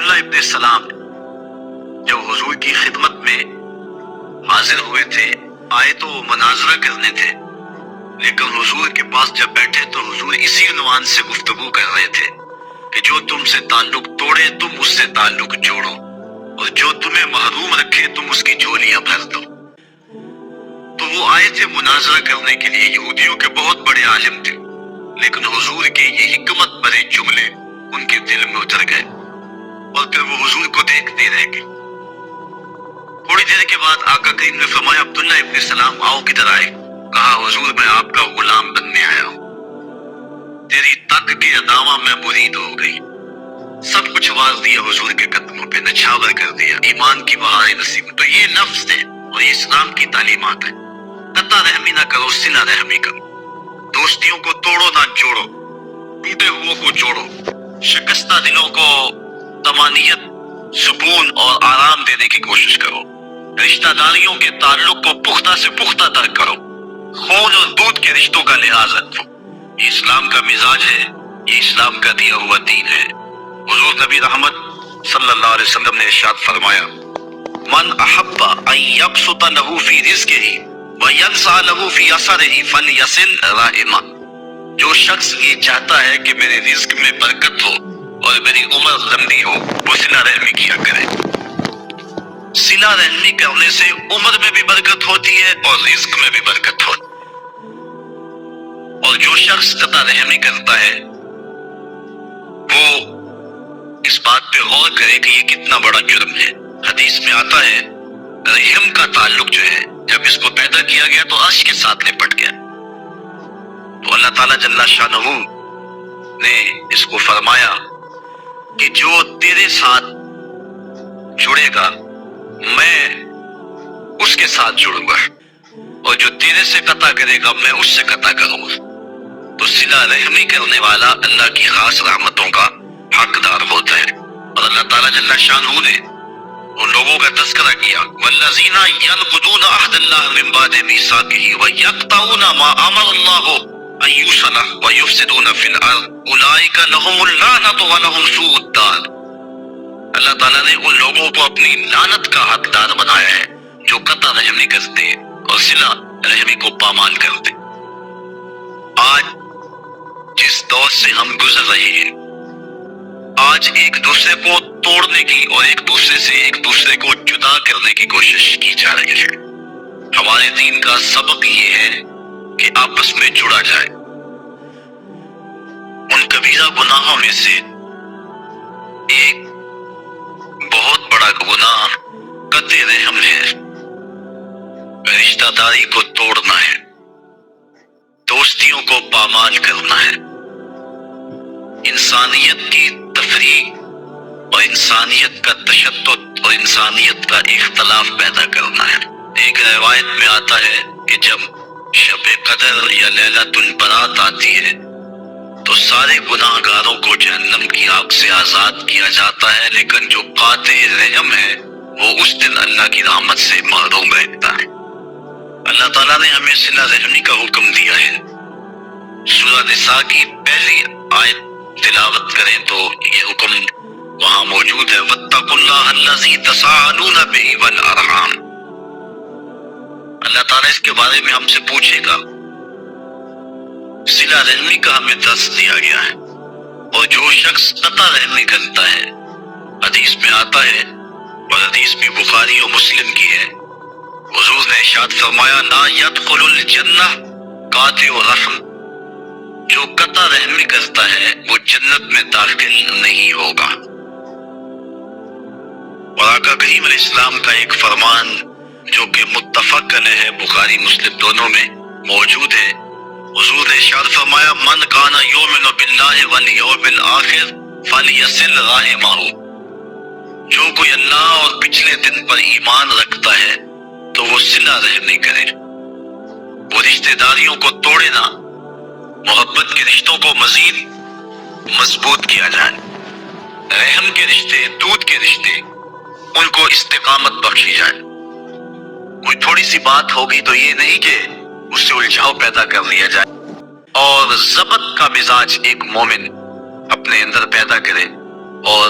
عبداللہ ابن سلام جب حضور کی خدمت میں حاضر ہوئے تھے، آئے تو وہ مناظرہ کرنے تھے، لیکن حضور کے پاس جب بیٹھے تو حضور اسی عنوان سے گفتگو کر رہے تھے کہ جو تم سے تعلق توڑے تم اس سے تعلق جوڑو، اور جو تمہیں محروم رکھے تم اس کی جھولیاں بھر دو۔ تو وہ آئے تھے مناظرہ کرنے کے لیے، یہودیوں کے بہت بڑے عالم تھے، لیکن حضور کے یہ حکمت بھرے جملے ان کے دل میں اتر گئے اور پھر وہ حضور کو دیکھتے رہ گئے۔ تھوڑی دیر کے بعد آقا کریم نے فرمایا عبداللہ ابن سلام آؤ کدھر آئے؟ کہا حضور میں آپ کا غلام بننے آیا ہوں، تیری تک کے ادامہ میں مرید ہو گئی۔ سب کچھ واز دیا حضور کے قدموں پہ، نچھاور کر دیا، ایمان کی بہار نصیب۔ تو یہ نفس ہے اور یہ اسلام کی تعلیمات ہے۔ قطع رحمی نہ کرو، صلہ رحمی کرو، دوستیوں کو توڑو نہ جوڑو، ٹوٹے ہوئوں کو جوڑو، شکستہ دلوں کو طمانینت، سکون اور آرام دینے کی کوشش کرو، رشتہ داریوں کے تعلق کو پختہ سے پختہ تر کرو، خون اور دودھ کے رشتوں کا لحاظ رکھو۔ یہ اسلام کا مزاج ہے، یہ اسلام کا دیا ہوا دین ہے۔ حضور نبی رحمت صلی اللہ علیہ وسلم نے ارشاد فرمایا من احب ان یبسط له فی رزقہ وینسع له فی اثرہ فلیصل رحمہ، جو شخص یہ چاہتا ہے کہ میرے رزق میں برکت ہو اور میری عمر لمبی ہو وہ صلہ رحمی کیا کرے۔ صلہ رحمی کرنے سے عمر میں بھی برکت ہوتی ہے اور رزق میں بھی برکت ہوتی ہے۔ اور جو شخص قطع رحمی کرتا ہے وہ اس بات پہ غور کرے کہ یہ کتنا بڑا جرم ہے۔ حدیث میں آتا ہے رحم کا تعلق جو ہے جب اس کو پیدا کیا گیا تو عرش کے ساتھ لپٹ گیا، تو اللہ تعالیٰ جل شانہ نے اس کو فرمایا کہ جو تیرے ساتھ جڑے گا میں اس کے ساتھ جڑوں گا، اور جو تیرے سے قطع کرے گا میں اس سے قطع کروں گا۔ تو صلہ رحمی کرنے والا اللہ کی خاص رحمتوں کا حقدار ہوتا ہے۔ اور اللہ تعالیٰ جل شانہ نے ان لوگوں کا تذکرہ کیا والذین ینقضون عہد اللہ من بعد میثاقہ ویقطعون ما امر اللہ ان یوصل ویفسدون فی الارض اولئک لہم اللعنۃ ولہم سوء الدار۔ اللہ تعالیٰ نے ان لوگوں کو اپنی لعنت کا حقدار بنایا ہے جو قطع رحمی کرتے اور صلہ رحمی کو پامال کرتے۔ آج جس دور سے ہم گزر رہے ہیں، آج ایک دوسرے کو توڑنے کی اور ایک دوسرے کو جدا کرنے کی کوشش کی جا رہی ہے۔ ہمارے دین کا سبق یہ ہے کہ آپس میں جڑا جائے۔ ان کبیرہ گناہوں میں سے ایک بہت بڑا گناہ قطع رحم ہے، رشتہ داری کو توڑنا ہے، دوستیوں کو پامال کرنا ہے، انسانیت کی تفریق اور انسانیت کا تشدد اور انسانیت کا اختلاف پیدا کرنا ہے۔ ایک روایت میں آتا ہے کہ جب شب قدر یا لیلۃ البرات آتی ہے تو سارے گناہ گاروں کو جہنم کی آگ سے آزاد کیا جاتا ہے، لیکن جو قاطع رحم ہے وہ اس دن اللہ کی رحمت سے محروم رہتا ہے۔ اللہ تعالیٰ نے ہمیں صلہ رحمی کا حکم دیا ہے۔ سورہ نساء کی پہلی آیت تلاوت کریں تو یہ حکم وہاں موجود ہے واتقوا اللہ الذی تساءلون بہ والارحام۔ اللہ تعالیٰ اس کے بارے میں ہم سے پوچھے گا۔ صلہ رحمی کا ہمیں درس دیا گیا ہے، اور جو شخص قطع رحمی کرتا ہے حدیث میں آتا ہے، اور حدیث بھی بخاری اور مسلم کی ہے، حضور نے ارشاد فرمایا لا يدخل الجنہ قاطع رحم، جو قطع رحمی کرتا ہے وہ جنت میں داخل نہیں ہوگا۔ اور آقا کریم علیہ السلام کا ایک فرمان جو کہ متفق علیہ ہے، بخاری مسلم دونوں میں موجود ہے، حضور نے ارشاد فرمایا من کان یؤمن باللہ والیوم الآخر فلیصل رحمہ، جو کوئی اللہ اور پچھلے دن پر ایمان رکھتا ہے تو وہ صلہ رحمی کرے، وہ رشتہ داریوں کو توڑے نہ، محبت کے رشتوں کو مزید مضبوط کیا جائے، رحم کے رشتے، دودھ کے رشتے، ان کو استقامت بخشی جائے۔ کوئی تھوڑی سی بات ہوگی تو یہ نہیں کہ اس سے الجھاؤ پیدا کر لیا جائے، اور ضبط کا مزاج ایک مومن اپنے اندر پیدا کرے اور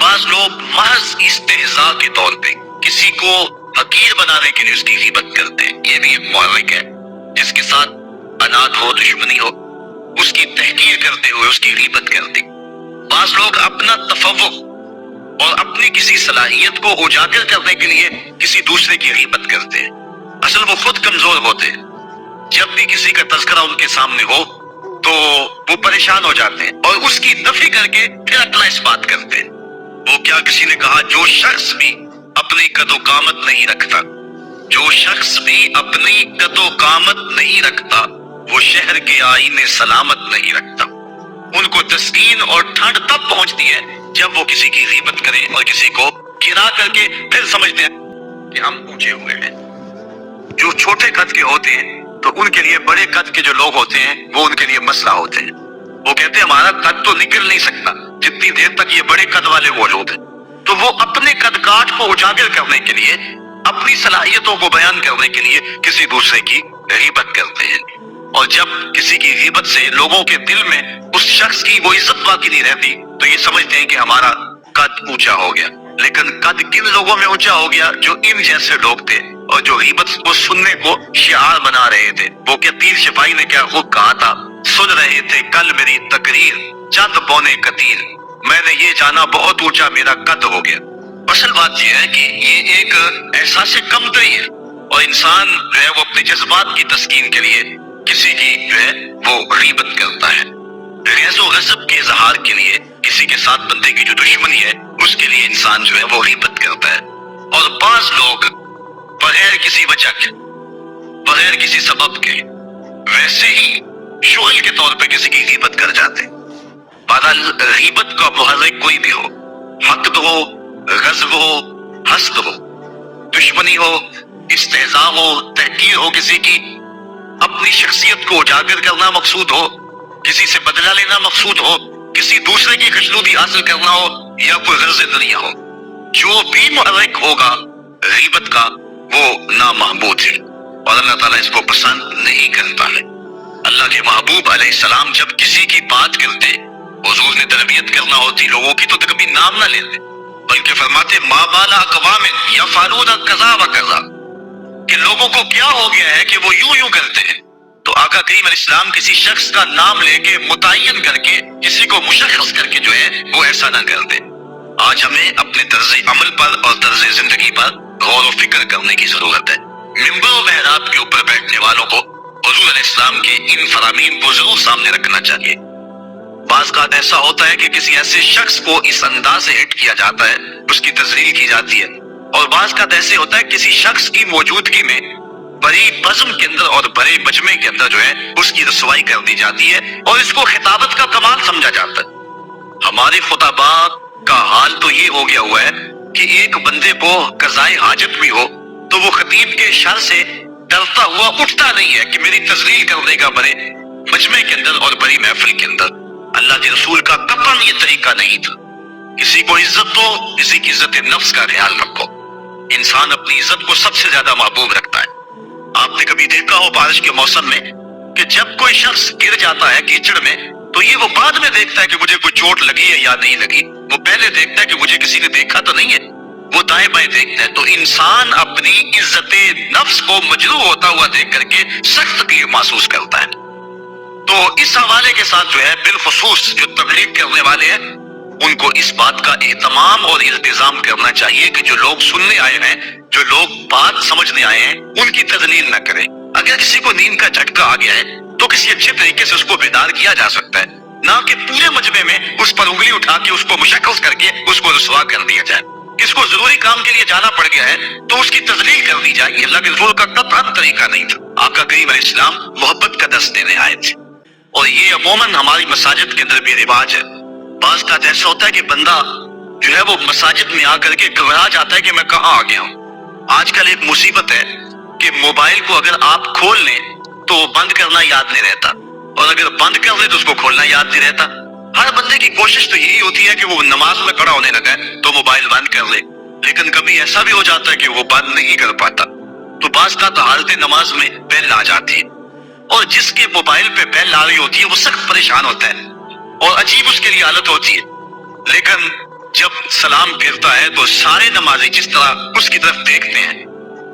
بعض لوگ محض استہزاء کے طور پہ کسی کو حقیر بنانے کے لیے اس کی غیبت کرتے ہیں، یہ بھی ایک محرک ہے جس کے ساتھ انات ہو، دشمنی ہو، اس کی تحقیر کرتے ہوئے اس کی غیبت کرتے۔ بعض لوگ اپنا تفوق اور اپنی کسی صلاحیت کو اجاگر کرنے کے لیے کسی دوسرے کی غیبت کرتے ہیں، اصل وہ خود کمزور ہوتے ہیں، جب بھی کسی کا تذکرہ ان کے سامنے ہو تو وہ پریشان ہو جاتے ہیں اور اس کی نفی کر کے پھر اپنا اس بات کرتے ہیں۔ وہ کیا کسی نے کہا، جو شخص بھی اپنی قد و قامت نہیں رکھتا، جو شخص بھی اپنی قد و قامت نہیں رکھتا، وہ شہر کے آئینے سلامت نہیں رکھتا۔ ان کو تسکین اور ٹھنڈ تب پہنچتی ہے جب وہ کسی کی غیبت کریں اور کسی کو گرا کر کے پھر سمجھتے ہیں کہ ہم اونچے ہوئے ہیں۔ جو چھوٹے قد کے ہوتے ہیں تو ان کے لیے بڑے قد کے جو لوگ ہوتے ہیں وہ ان کے لیے مسئلہ ہوتے ہیں۔ وہ کہتے ہیں ہمارا قد تو نکل نہیں سکتا جتنی دیر تک یہ بڑے قد والے موجود ہیں، تو وہ اپنے قد کاٹ کو اجاگر کرنے کے لیے، اپنی صلاحیتوں کو بیان کرنے کے لیے کسی دوسرے کی غیبت کرتے ہیں، اور جب کسی کی غیبت سے لوگوں کے دل میں اس شخص کی وہ عزت باقی نہیں رہتی تو یہ سمجھتے ہیں کہ ہمارا قد اونچا ہو گیا۔ لیکن قد کن لوگوں میں اونچا ہو گیا؟ جو ان جیسے لوگ تھے اور جو غیبت کو سننے کو شعار بنا رہے تھے۔ وہ کہ تیر شفائی نے کیا خوب کہا تھا، سن رہے تھے کل میری تقریر چند پونے قتیر، میں نے یہ جانا بہت اونچا میرا قد ہو گیا۔ اصل بات یہ ہے کہ یہ ایک احساس کمتری ہے، اور انسان جو ہے وہ اپنے جذبات کی تسکین کے لیے کسی کی جو ہے وہ غیبت کرتا ہے، غیظ و غضب کے اظہار کے لیے کسی کے ساتھ بندے کی جو دشمنی ہے اس کے لیے انسان جو ہے وہ غیبت کرتا ہے۔ اور بعض لوگ بغیر کسی وجہ کے، بغیر کسی سبب کے، ویسے ہی شغل کے طور پہ کسی کی غیبت کر جاتے ہیں۔ بہرحال غیبت کا محرک کوئی بھی ہو، حقد ہو، غضب ہو، حسد ہو، دشمنی ہو، استہزاء ہو، تحقیر ہو کسی کی، اپنی شخصیت کو اجاگر کرنا مقصود ہو، کسی سے بدلہ لینا مقصود ہو، کسی دوسرے کی خوشنودی حاصل کرنا ہو، یا کوئی غرض دنیا ہو، جو بھی محرک ہوگا غیبت کا وہ نامحبوب ہے، اور اللہ تعالیٰ اس کو پسند نہیں کرتا ہے۔ اللہ کے محبوب علیہ السلام جب کسی کی بات کرتے، حضور نے تربیت کرنا ہوتی لوگوں کی تو کبھی نام نہ لیتے، بلکہ فرماتے ما بال اقوام یفعلون کذا و کذا، کہ لوگوں کو کیا ہو گیا ہے کہ وہ یوں یوں کرتے ہیں۔ تو آقا کریم علیہ السلام کسی شخص کا نام لے کے متعین کر کے کسی کو مشخص کر کے جو ہے وہ ایسا نہ کر دے۔ آج ہمیں اپنے طرز عمل پر اور طرز زندگی پر غور و فکر کرنے کی ضرورت ہے۔ ممبر و محراب کے اوپر بیٹھنے والوں کو حضور علیہ السلام کے ان فرامین کو ضرور سامنے رکھنا چاہیے۔ بعض اوقات ایسا ہوتا ہے کہ کسی ایسے شخص کو اس انداز سے ہٹ کیا جاتا ہے، اس کی تذلیل کی جاتی ہے، اور بعض اوقات ایسے ہوتا ہے کسی شخص کی موجودگی میں بڑی بزم کے اندر اور بڑے مجمع کے اندر جو ہے اس کی رسوائی کر دی جاتی ہے اور اس کو خطابت کا کمال سمجھا جاتا ہے۔ ہمارے خطباء کا حال تو یہ ہو گیا ہوا ہے کہ ایک بندے کو قضائے حاجت بھی ہو تو وہ خطیب کے شر سے ڈرتا ہوا اٹھتا نہیں ہے کہ میری تذلیل کر دے گا بڑے مجمع کے اندر اور بڑی محفل کے اندر۔ اللہ کے رسول کا قطعاً یہ طریقہ نہیں تھا۔ کسی کو عزت دو، کسی کی عزت نفس کا خیال رکھو۔ انسان اپنی عزت کو سب سے زیادہ محبوب رکھتا ہے۔ آپ نے کبھی دیکھا ہو بارش کے موسم میں کہ جب کوئی شخص گر جاتا ہے کیچڑ میں تو یہ وہ بعد میں دیکھتا ہے کہ مجھے کوئی چوٹ لگی ہے یا نہیں لگی، وہ پہلے دیکھتا ہے کہ مجھے کسی نے دیکھا تو نہیں ہے، وہ دائیں بائیں دیکھتا ہے۔ تو انسان اپنی عزت نفس کو مجروح ہوتا ہوا دیکھ کر کے سخت تکلیف محسوس کرتا ہے۔ تو اس حوالے کے ساتھ جو ہے بالخصوص جو تبلیغ کرنے والے ہیں ان کو اس بات کا اہتمام اور التزام کرنا چاہیے کہ جو لوگ سننے آئے ہیں، جو لوگ بات سمجھنے آئے ہیں، ان کی تذلیل نہ کریں۔ اگر کسی کو نیند کا جھٹکا آ گیا ہے تو کسی اچھے طریقے سے اس کو بیدار کیا جا سکتا ہے، نہ کہ پورے مجمع میں اس پر انگلی اٹھا کے اس کو مشخص کر کے اس کو رسوا کر دیا جائے۔ کس کو ضروری کام کے لیے جانا پڑ گیا ہے تو اس کی تذلیل کر دی جائے۔ اللہ کے رسول کا قطعاً طریقہ نہیں تھا۔ آقا کریم علیہ السلام محبت کا درس دینے آئے تھے، اور یہ عموماً ہماری مساجد کے اندر بھی رواج ہے۔ بعض کا ایسا ہوتا ہے کہ بندہ جو ہے وہ مساجد میں آ کر کے گھبرا جاتا ہے کہ میں کہاں آ گیا ہوں۔ آج کل ایک مصیبت ہے کہ موبائل کو اگر آپ کھول لیں تو بند کرنا یاد نہیں رہتا، اور اگر بند کر لیں تو اس کو کھولنا یاد نہیں رہتا۔ ہر بندے کی کوشش تو یہی ہوتی ہے کہ وہ نماز میں کھڑا ہونے لگا ہے تو موبائل بند کر لے، لیکن کبھی ایسا بھی ہو جاتا ہے کہ وہ بند نہیں کر پاتا، تو بعض کا تو حالت نماز میں بیل آ جاتی ہے، اور جس کے موبائل پہ بیل آ رہی ہوتی ہے وہ سخت پریشان ہوتا ہے اور عجیب اس کے لیے حالت ہوتی ہے۔ لیکن جب سلام پھرتا ہے تو سارے نمازی جس طرح اس کی طرف دیکھتے ہیں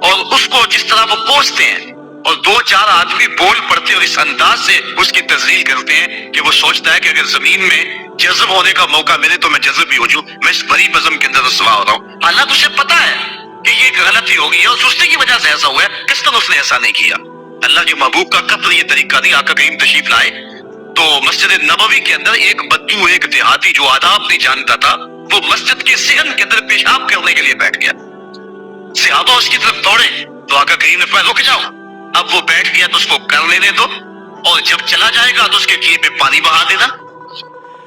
اور اس کو جس طرح وہ پوچھتے ہیں، اور دو چار آدمی بول پڑتے اور اس انداز سے اس کی تذلیل کرتے ہیں کہ وہ سوچتا ہے کہ اگر زمین میں جذب ہونے کا موقع ملے تو میں جذب بھی ہو جاؤں، میں اس بڑی بزم کے اندر رسوا ہو رہا ہوں، حالانکہ اسے پتا ہے کہ یہ ایک غلطی ہوگی ہے اور سستی کی وجہ سے ایسا ہوا ہے، کس طرح اس نے ایسا نہیں کیا۔ اللہ کے محبوب کا قطر یہ طریقہ نہیں، آقا کریم تشریف لائے تو مسجد نبوی کے اندر ایک بدو، ایک دیہاتی جو آداب نہیں جانتا تھا، وہ مسجد کے صحن کے اندر پیشاب کرنے کے لیے بیٹھ گیا۔ صحابہ اس کی طرف دوڑے تو آقا کریم نے فرمایا رک جاؤ، اب وہ بیٹھ گیا تو اس کو کر لینے دو، اور جب چلا جائے گا تو اس کے کیے پہ پانی بہا دینا۔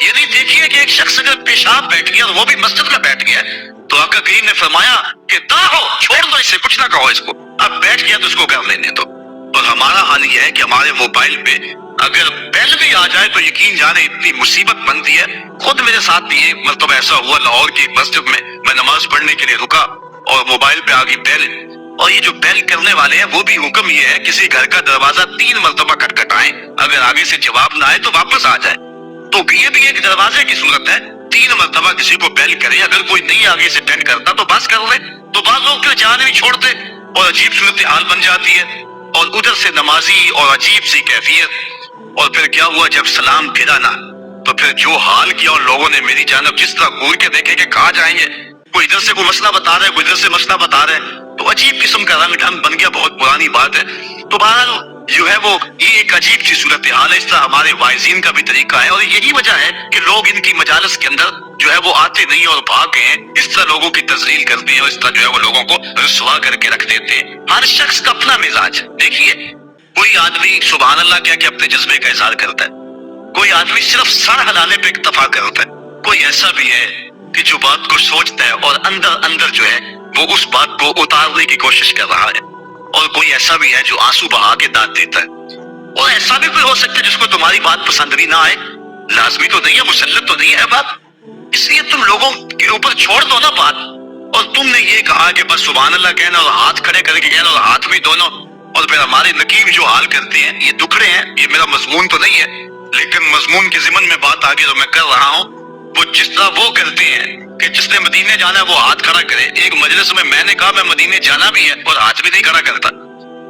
یہ نہیں دیکھیے کہ ایک شخص اگر پیشاب بیٹھ گیا اور وہ بھی مسجد میں بیٹھ گیا تو آقا کریم نے فرمایا کہ داہو، چھوڑ دو اسے، کچھ نہ کہو اس کو، اب بیٹھ گیا تو اس کو کر لینے دو۔ اور ہمارا حال یہ ہے کہ ہمارے موبائل پہ اگر بیل بھی آ جائے تو یقین جانے اتنی مصیبت بنتی ہے۔ خود میرے ساتھ بھی ایک مرتبہ ایسا ہوا، لاہور کی ایک مسجد میں نماز پڑھنے کے لیے رکا اور موبائل پہ آ گئی بیل، اور یہ جو بیل کرنے والے ہیں وہ بھی حکم یہ ہے کسی گھر کا دروازہ 3 مرتبہ کھٹکھٹائیں، اگر آگے سے جواب نہ آئے تو واپس آ جائے، تو یہ بھی ایک دروازے کی صورت ہے، 3 مرتبہ کسی کو بیل کرے، اگر کوئی نہیں آگے سے اٹینڈ کرتا تو بس کر لے، تو بعض لوگ کے جانے بھی چھوڑتے اور عجیب صورتحال بن جاتی ہے، اور ادھر سے نمازی اور عجیب سی کیفیت۔ اور پھر کیا ہوا، جب سلام پھرا نا تو پھر جو حال کیا ان لوگوں نے میری جانب، جس طرح گور کے دیکھے کہ کہاں جائیں گے، کوئی ادھر سے کوئی مسئلہ بتا رہا ہے، کوئی ادھر سے مسئلہ بتا رہا ہے، تو عجیب قسم کا رنگ ڈھنگ بن گیا، بہت پرانی بات ہے۔ تو بہرحال جو ہے وہ یہ ایک عجیب سی صورتحال ہے، اس طرح ہمارے واعظین کا بھی طریقہ ہے، اور یہی وجہ ہے کہ لوگ ان کی مجالس کے اندر جو ہے وہ آتے نہیں اور بھاگ گئے ہیں، اس طرح لوگوں کی تذلیل کرتے ہیں اور اس طرح جو ہے وہ لوگوں کو رسوا کر کے رکھ دیتے ہیں۔ ہر شخص کا اپنا مزاج ہے، دیکھیے کوئی آدمی سبحان اللہ کہہ کے اپنے جذبے کا اظہار کرتا ہے، کوئی آدمی صرف سر ہلانے پہ اکتفا کرتا ہے، کوئی ایسا بھی ہے کہ جو بات کو سوچتا ہے اور اندر اندر جو ہے وہ اس بات کو اتارنے کی کوشش کر رہا ہے، اور کوئی ایسا بھی ہے جو آنسو بہا کے داد دیتا ہے، اور ایسا بھی کوئی ہو سکتا ہے جس کو تمہاری بات پسند بھی نہ آئے، لازمی تو نہیں ہے، مسلط تو نہیں ہے بات، اس لیے تم لوگوں کے اوپر چھوڑ دو نا بات، اور تم نے یہ کہا کہ بس سبحان اللہ کہنا اور ہاتھ کھڑے کر کے کہنا اور ہاتھ بھی دونوں، اور پھر ہمارے نقیب جو حال کرتے ہیں، یہ دکھڑے ہیں، یہ میرا مضمون تو نہیں ہے لیکن مضمون کے ضمن میں بات آگے جو میں کر رہا ہوں، وہ جس طرح وہ کرتے ہیں کہ جس نے مدینے جانا ہے وہ ہاتھ کھڑا کرے، ایک مجلس میں نے کہا میں مدینے جانا بھی ہے اور ہاتھ بھی نہیں کھڑا کرتا،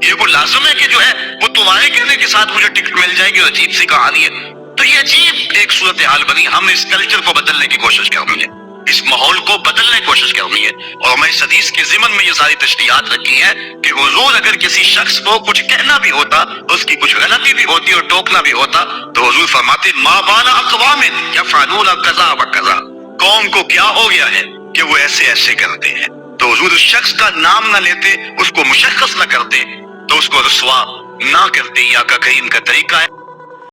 یہ کوئی لازم ہے کہ جو ہے وہ تمہارے کہنے کے ساتھ مجھے ٹکٹ مل جائے گی، اور عجیب سی کہانی ہے، تو یہ عجیب ایک صورتحال بنی۔ ہم نے اس کلچر کو بدلنے کی کوشش کرنی ہے، اس ماحول کو بدلنے کی کوشش کرنی ہے، اور ہمیں اس حدیث کے ضمن میں یہ ساری تشریحات رکھی ہیں کہ حضور اگر کسی شخص کو کچھ کہنا بھی ہوتا، اس کی کچھ غلطی بھی ہوتی اور ٹوکنا بھی ہوتا، تو حضور فرماتے ما بال اقوام یفعلون کذا و کذا، قوم کو کیا ہو گیا ہے کہ وہ ایسے ایسے کرتے ہیں، تو حضور اس شخص کا نام نہ لیتے، اس کو مشخص نہ کرتے، تو اس کو رسوا نہ کرتے، یہ آقا کریم کا طریقہ ہے۔